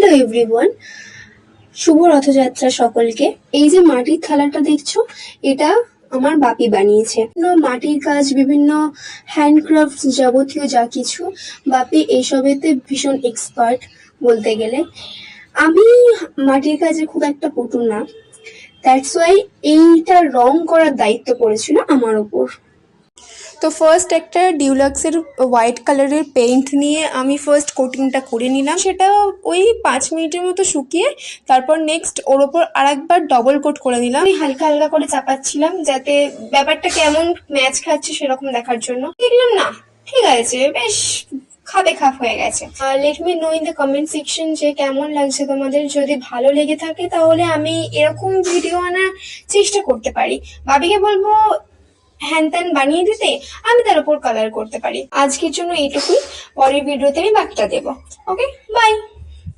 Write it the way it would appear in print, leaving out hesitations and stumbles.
Hello everyone, শুভ রথযাত্রা সকলকে। এই যে মাটির থালাটা দেখছো, এটা আমার বাপি বানিয়েছে। মাটির কাজ, বিভিন্ন হ্যান্ডক্রাফট, যাবতীয় যা কিছু, বাপি এইসবেতে ভীষণ এক্সপার্ট বলতে গেলে। আমি মাটির কাজে খুব একটা পটু না, দ্যাটস ওয়াই এইটা রং করার দায়িত্ব পড়েছিল আমার ওপর। তো ফার্স্ট একটা ডিউলাক্সের হোয়াইট কালারের পেইন্ট নিয়ে আমি ফার্স্ট কোটিংটা করে নিলাম। সেটা ওই 5 মিনিটের মতো শুকিয়ে তারপর নেক্সট ওর ওপর আরেকবার ডবল কোট করে নিলাম। আমি হালকা হালকা করে চাপাচ্ছিলাম যাতে ব্যাপারটা কেমন ম্যাচ খাচ্ছে সেরকম দেখার জন্য। দেখলাম না, ঠিক আছে, বেশ খাপে খাপ হয়ে গেছে। Let me no in the comment section যে কেমন লাগছে তোমাদের। যদি ভালো লেগে থাকে তাহলে আমি এরকম ভিডিও আনার চেষ্টা করতে পারি। ভাবিকে বলবো হ্যান ত্যান বানিয়ে দিতে, আমি তার উপর কালার করতে পারি। আজকের জন্য এইটুকুই, পরের ভিডিওতে আমি বাকিটা দেবো। ওকে, বাই।